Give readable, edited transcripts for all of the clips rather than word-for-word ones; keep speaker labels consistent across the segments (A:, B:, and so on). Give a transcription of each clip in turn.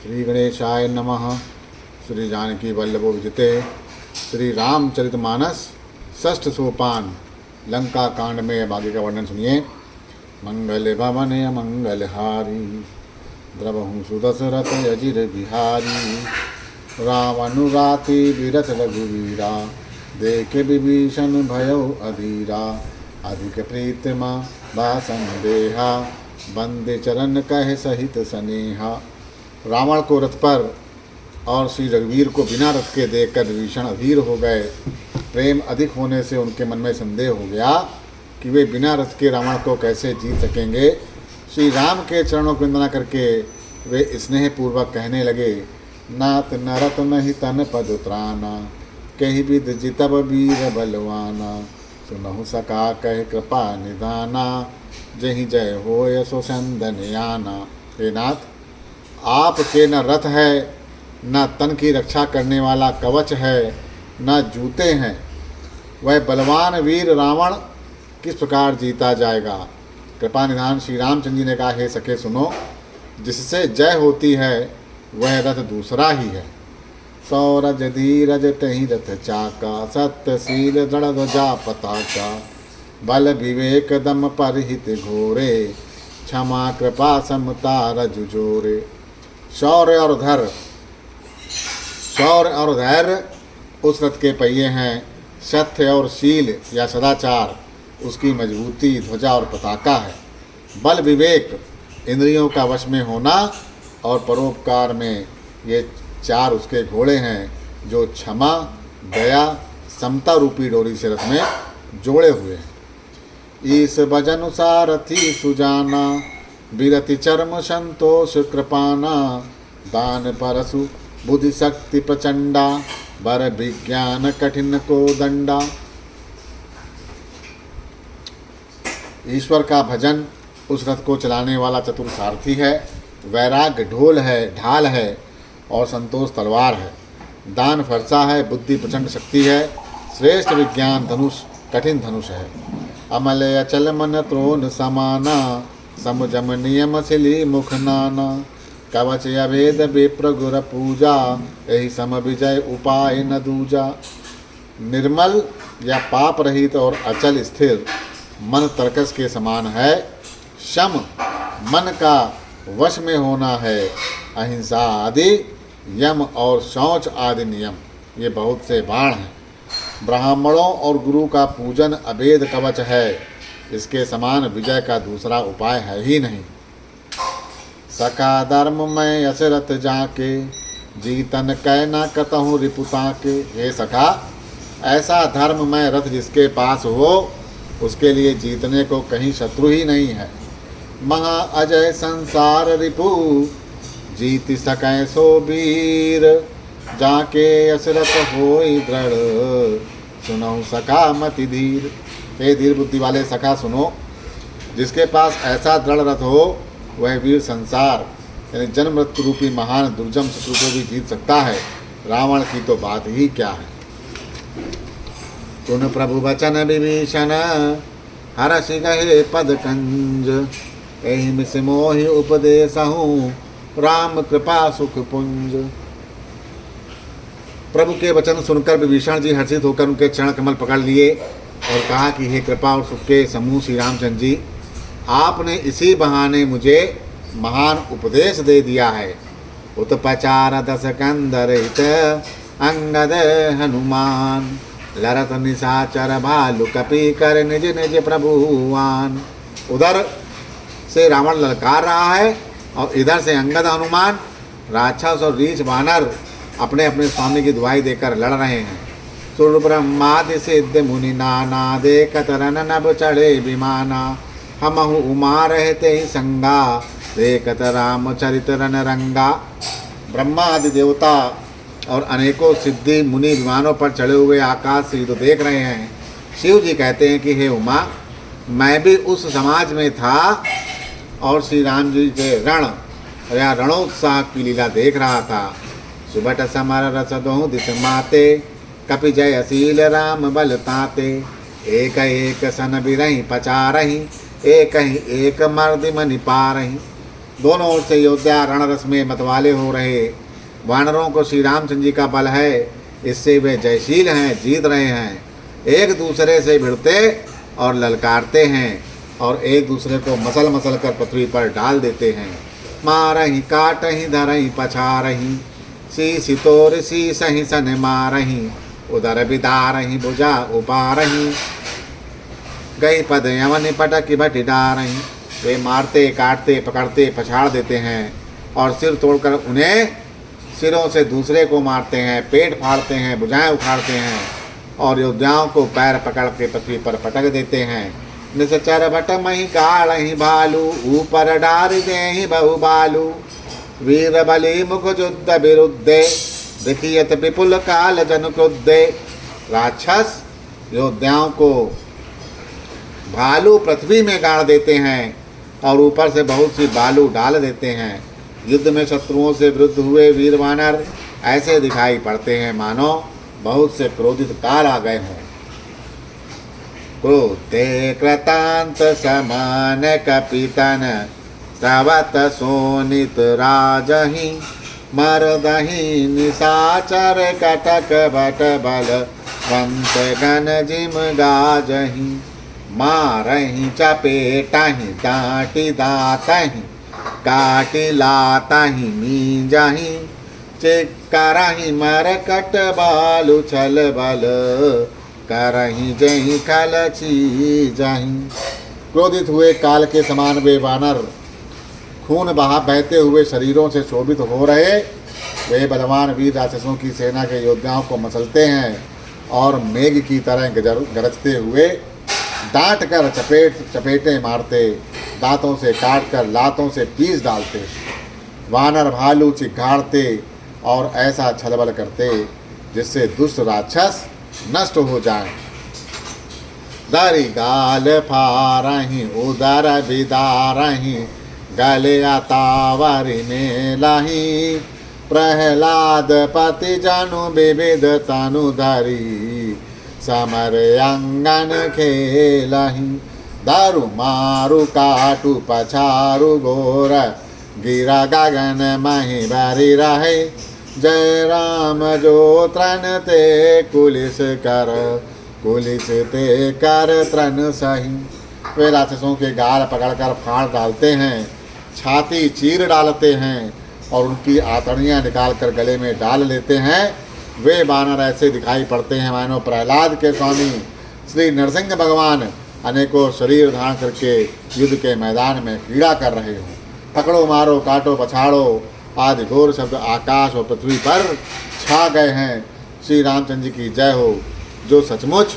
A: श्री गणेशाय नमः। श्री जानकी वल्लभो विजिते श्री रामचरितमानस षष्ठ सोपान लंका कांड में अब आगे का वर्णन सुनिए। मंगल भवन मंगलहारी द्रवहु सुदशरथ अजिर बिहारी रावणुराति विरथ रघुवीरा देख विभीषण भयो अधीरा अधिक प्रीतमा भाषण देहा बंदे चरण कह सहित स्नेहा। रावण को रथ पर और श्री रघुवीर को बिना रथ के देखकर विभीषण अधीर हो गए। प्रेम अधिक होने से उनके मन में संदेह हो गया कि वे बिना रथ के रावण को कैसे जीत सकेंगे। श्री राम के चरणों की वंदना करके वे स्नेहपूर्वक कहने लगे, नाथ नरत नहीं तन पद त्राना कही विद जितब वीर बलवाना सुनहु सका कह कृपा निदाना जहि जय हो यशो संदन याना। हे नाथ, आपके न रथ है न तन की रक्षा करने वाला कवच है न जूते हैं। वह बलवान वीर रावण किस प्रकार जीता जाएगा। कृपा निधान श्री रामचंद्र जी ने कहा, हे सखे सुनो, जिससे जय होती है वह रथ दूसरा ही है। सौरज धीरज तहि रथ चाका सत्यशील दृढ़ ध्वजा पताका बल विवेक दम परहित घोरे क्षमा कृपा समता रजु जोरे। शौर्य और धैर्य उस रथ के पहिए हैं। सत्य और शील या सदाचार उसकी मजबूती ध्वजा और पताका है। बल विवेक इंद्रियों का वश में होना और परोपकार में ये चार उसके घोड़े हैं जो क्षमा दया समता रूपी डोरी से रथ में जोड़े हुए हैं। ईस भजन सारथी सुजाना विरति चर्म संतोष कृपाना दान परसु बुद्धि शक्ति प्रचंडा बर विज्ञान कठिन को दंडा। ईश्वर का भजन उस रथ को चलाने वाला चतुर सारथी है। वैराग्य ढोल है, ढाल है और संतोष तलवार है। दान फरसा है, बुद्धि प्रचंड शक्ति है। श्रेष्ठ विज्ञान धनुष कठिन धनुष है। अमल अचल मन त्रोन समाना समजम नियम सिली मुख नाना कवच अभेद विप्र गुर पूजा यही सम विजय उपाय न दूजा। निर्मल या पाप रहित और अचल स्थिर मन तर्कस के समान है। शम मन का वश में होना है। अहिंसा आदि यम और शौच आदि नियम ये बहुत से बाण हैं। ब्राह्मणों और गुरु का पूजन अभेद कवच है। इसके समान विजय का दूसरा उपाय है ही नहीं। सका धर्म में यसरथ जाके जीतन कै न कतहु रिपुता के। हे सखा, ऐसा धर्म में रथ जिसके पास हो उसके लिए जीतने को कहीं शत्रु ही नहीं है। महा अजय संसार रिपु जीत सकै सो वीर जाके यसरथ होई दृढ़ सुनहु सखा मति धीर। हे धीर बुद्धि वाले सखा सुनो, जिसके पास ऐसा दृढ़ रथ हो वह वीर संसार यानी जन्म मृत्यु रूपी महान दुर्जम शत्रु को भी जीत सकता है। रावण की तो बात ही क्या है। सुन प्रभु वचन विभीषण हरषि गहे पद कंज एहि मिस मोहि उपदेशहु राम कृपा सुख पुंज। प्रभु के वचन सुनकर विभीषण जी हर्षित होकर उनके चरण कमल पकड़ लिए और कहा कि हे कृपा और सुख के समूह श्री रामचंद्र जी, आपने इसी बहाने मुझे महान उपदेश दे दिया है। उत्पचार दस कंदर हित अंगद हनुमान लरत निशाचर भालु कपि कर निज निज प्रभुवान। उधर से रावण ललकार रहा है और इधर से अंगद हनुमान राक्षस और रीछ बानर अपने अपने स्वामी की दुहाई देकर लड़ रहे हैं। सुर ब्रह्मादि सिद्ध मुनि नाना देखत रन नभ चढ़े विमाना हमहु उमा रहते ही संगा देखत राम चरित रन रंगा। ब्रह्मा आदि देवता और अनेकों सिद्धि मुनि विमानों पर चढ़े हुए आकाश से तो देख रहे हैं। शिव जी कहते हैं कि हे उमा, मैं भी उस समाज में था और श्री राम जी के रण या रणोत्साह की लीला देख रहा था। सुबट समर रस दो दिस माते कपि जय असील राम बल ताते एक एक सन बिरही पचारही एक ही एक मर्द मनि पारही। दोनों ओर से योद्धा रणरस में मतवाले हो रहे। वानरों को श्री रामचंद्र जी का बल है, इससे वे जयशील हैं, जीत रहे हैं। एक दूसरे से भिड़ते और ललकारते हैं और एक दूसरे को मसल मसल कर पृथ्वी पर डाल देते हैं। मारही काटही धरही पछारही, सी तोर सी सही सन मारही, उधर बिदारही भुजा उपारही, गई पद यवन पटक भट डारही। वे मारते काटते पकड़ते पछाड़ देते हैं और सिर तोड़कर उन्हें सिरों से दूसरे को मारते हैं, पेट फाड़ते हैं, भुजाएं उखाड़ते हैं और योद्धाओं को पैर पकड़ के पृथ्वी पर पटक देते हैं। निश्चर भट मही काढ़ही भालू, ऊपर डार देहि बहु बालू, वीर बलि मुख युद्ध विरुद्धे, देखियत विपुल काल जन क्रुद्धे। राक्षस योद्धाओं को भालू पृथ्वी में गाड़ देते हैं और ऊपर से बहुत सी बालू डाल देते हैं। युद्ध में शत्रुओं से विरुद्ध हुए वीर वानर ऐसे दिखाई पड़ते हैं मानो बहुत से क्रोधित काल आ गए हों। क्रोधे कृतांत समान कपितन, सवत सोनित राजहि, मरदहि निशाचर कटक भट बल, वंत गण जिम गाजहि। मारहि चपेटहि डांटि दातहि, काटि लातहि मींजहि, चिक्करहि मरकट बालु छल बल, करहि जहि खल चीजहि। क्रोधित हुए काल के समान वे वानर खून बहते हुए शरीरों से शोभित हो रहे वे बलवान वीर राक्षसों की सेना के योद्धाओं को मसलते हैं और मेघ की तरह गरजते हुए डांट कर चपेटे मारते, दांतों से काट कर लातों से पीस डालते। वानर भालू चिघाड़ते और ऐसा छलबल करते जिससे दुष्ट राक्षस नष्ट हो जाएं। दरी गाल फारही उदर बिदारही, गले तावरी में लाही, प्रहलाद पति जनु विविध तनु धरी, समर अंगन खेलही। दारु मारु काटु पछारु घोर, गिरा गगन मही भरी रहे, जय राम जो त्रन ते कुलिस ते कर त्रन सही। वे राक्षसों के गाल पकड़कर फाड़ डालते हैं, छाती चीर डालते हैं और उनकी आतड़ियाँ निकाल कर गले में डाल लेते हैं। वे बानर ऐसे दिखाई पड़ते हैं मानो प्रहलाद के स्वामी श्री नरसिंह भगवान अनेकों शरीर धारण करके युद्ध के मैदान में क्रीड़ा कर रहे हों। पकड़ो मारो काटो पछाड़ो आदि घोर शब्द आकाश और पृथ्वी पर छा गए हैं। श्री रामचंद्र जी की जय हो, जो सचमुच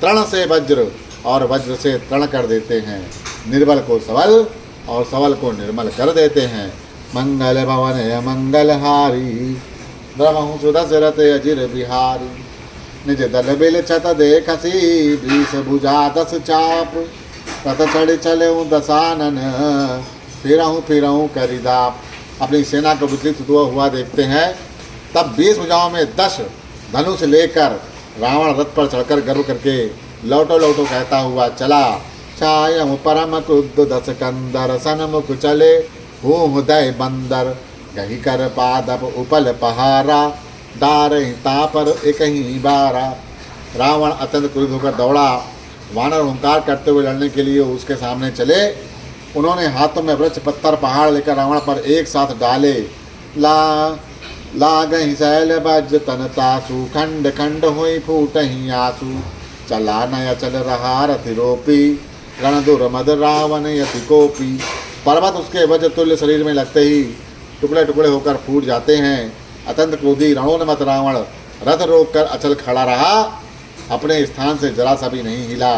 A: तृण से वज्र और वज्र से तृण कर देते हैं, निर्बल को सबल और सबल को निर्मल कर देते हैं। मंगल भवन मंगलहारी, ब्रह्महु सुदशरथ अजिर बिहारी, निज दल बिल छत देखसी, बीस भुजा दस चाप, तत चढ़ चले दसानन, फिरहूँ करिदाप। अपनी सेना को विचलित हुआ देखते हैं, तब 20 भुजाओं में 10 धनुष लेकर रावण रथ पर चढ़कर गर्व करके लौटो लौटो कहता हुआ चला। छायम परम क्रुद्ध दस कंदर, सन्मुख चले हृदय बंदर, गही कर पादप उपल पहारा, दार तापर एक ही बारा। रावण अत्यंत क्रुद्ध होकर दौड़ा। वानर हुंकार करते हुए लड़ने के लिए उसके सामने चले। उन्होंने हाथों में वृक्ष पत्थर पहाड़ लेकर रावण पर एक साथ डाले। लागहि शैल बज तन तासु, खंड खंड हुई फूटहि आंसू, चला नया चल रहा रथिरोपी, रणदुर मद रावण यति कोपी। पर्वत उसके वज्र तुल्य शरीर में लगते ही टुकड़े टुकड़े होकर फूट जाते हैं। अत्यंत क्रोधी रणोन्मत्त रावण रथ रोककर अचल खड़ा रहा, अपने स्थान से जरा सा भी नहीं हिला।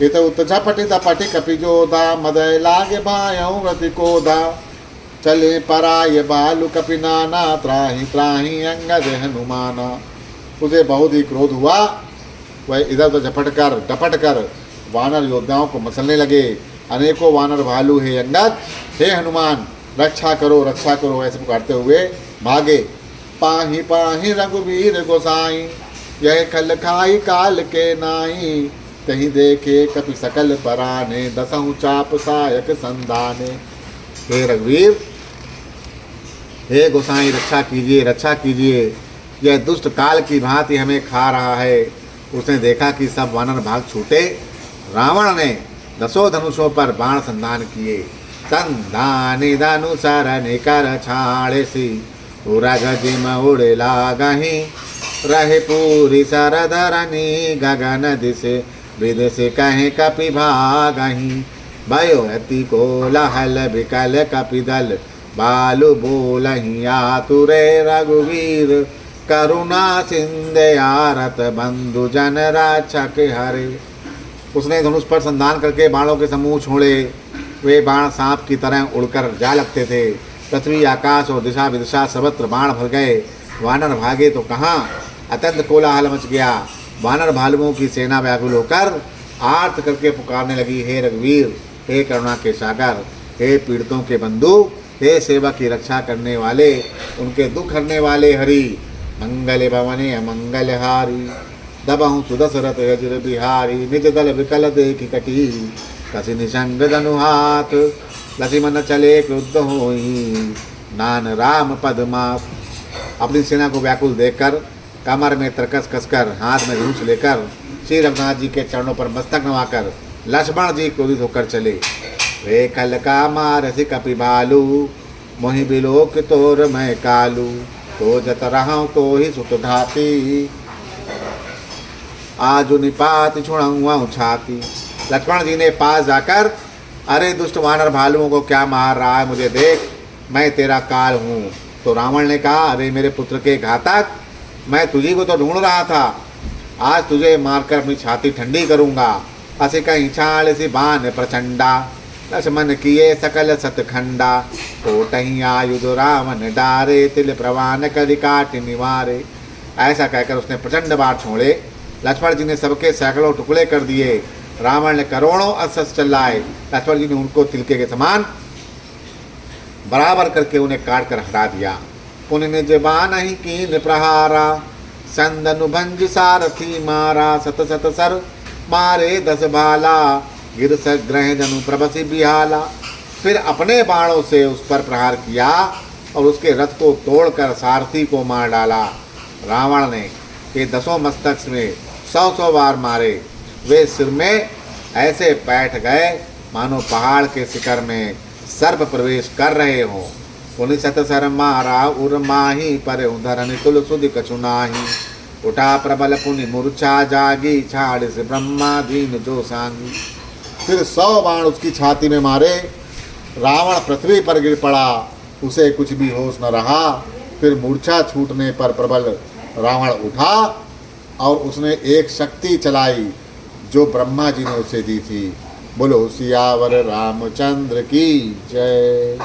A: ये तो उत्झपटि तपटि कपिजोधा, मदय लागे भायऊ रति कोधा, चले पराय बालु कपि नाना, त्राहि त्राहि अंगद हनुमाना। उसे बहुत ही क्रोध हुआ। वह इधर उधर डपट कर वानर योद्धाओं को मसलने लगे। अनेकों वानर भालू हे अंगद, हे हनुमान रक्षा करो ऐसे पुकारते हुए भागे। पाहि पाहि रघुवीर गोसाई, यह खल खाई काल के नाई, कहीं देखे कपि सकल पराने, दसहु चाप सायक संधाने। हे रघुवीर, हे गोसाई रक्षा कीजिए, रक्षा कीजिए, यह दुष्ट काल की भांति हमें खा रहा है। उसने देखा कि सब वानर भाग छूटे। रावण ने 10 धनुषों पर बाण संधान किए। संधानि धनुषरनि कर छाड़सी, उरग जिम उड़े लागहि, रहे पूरी सरधरनि गगन दिशे, विदिशे कहे कपि भागहि। भयो अति कोलाहल विकल कपिदल, बालु बोलहि आतुरे रघुवीर, करुणा सिंधे आरत बंधु जन रक्षक हरे। उसने धनुष पर संधान करके बाणों के समूह छोड़े। वे बाण सांप की तरह उड़कर जा लगते थे। पृथ्वी, आकाश और दिशा विदिशा सर्वत्र बाण भर गए। वानर भागे तो कहाँ, अत्यंत कोलाहल मच गया। वानर भालुओं की सेना व्याकुल होकर आर्त करके पुकारने लगी, हे रघुवीर, हे करुणा के सागर, हे पीड़ितों के बंधु, हे सेवक की रक्षा करने वाले, उनके दुख हरने वाले हरि। मंगल भवने अमंगल हारी, दबहु सुदशरथ यजुर बिहारी, निज दल विकल देखि कटी, कसी निसंग धनुहाथ, लक्ष्मण चले क्रुद्ध होई, नान राम पदमास। अपनी सेना को व्याकुल देखकर, कमर में तरकस कसकर, हाथ में धनुष लेकर, श्री रघुनाथ जी के चरणों पर मस्तक नवाकर लक्ष्मण जी क्रोधित होकर चले। वे कल का मारसी कपि भालू, मोहि बिलोक तोर मैं कालू, तो जत रहूं तो ही सुत धाती, आजु निपात छुड़ाऊं छाती। लक्ष्मण जी ने पास जाकर, अरे दुष्ट वानर भालुओं को क्या मार रहा है, मुझे देख, मैं तेरा काल हूँ। तो रावण ने कहा, अरे मेरे पुत्र के घातक, मैं तुझी को तो ढूंढ रहा था, आज तुझे मारकर अपनी छाती ठंडी करूँगा। असे कहीं छाल सी बान प्रचंडा, लक्ष्मण किए सकल सतखंडा, कोटही आयुध रावण डारे, तिल प्रवान करि काट निवारे। ऐसा कहकर उसने प्रचंड बाण छोड़े। लक्ष्मण जी ने सबके सैकड़ों टुकड़े कर दिए। रावण ने करोड़ों अस्त्र चलाए। लक्ष्मण जी ने उनको तिलके के समान बराबर करके उन्हें काट कर हटा दिया। पुण्य निज बान ही कीन प्रहारा, संदनु भंज सारथी मारा, सत सत सर मारे 10 भाला, गिर सग्रह जनु प्रभसी बिहाला। फिर अपने बाणों से उस पर प्रहार किया और उसके रथ को तोड़कर सारथी को मार डाला। रावण ने ये 10 मस्तक में 100 बार मारे। वे सिर में ऐसे बैठ गए मानो पहाड़ के शिखर में सर्प प्रवेश कर रहे हों। पुनि सत सर मारा उर माही, पर उधरनि तुल सुधि कछु नाही, उठा प्रबल पुनि मूर्छा जागी, छाड़ से ब्रह्मा दीन जो सांगी। फिर 100 बाण उसकी छाती में मारे। रावण पृथ्वी पर गिर पड़ा, उसे कुछ भी होश न रहा। फिर मूर्छा छूटने पर प्रबल रावण उठा और उसने एक शक्ति चलाई जो ब्रह्मा जी ने उसे दी थी। बोलो सियावर रामचंद्र की जय।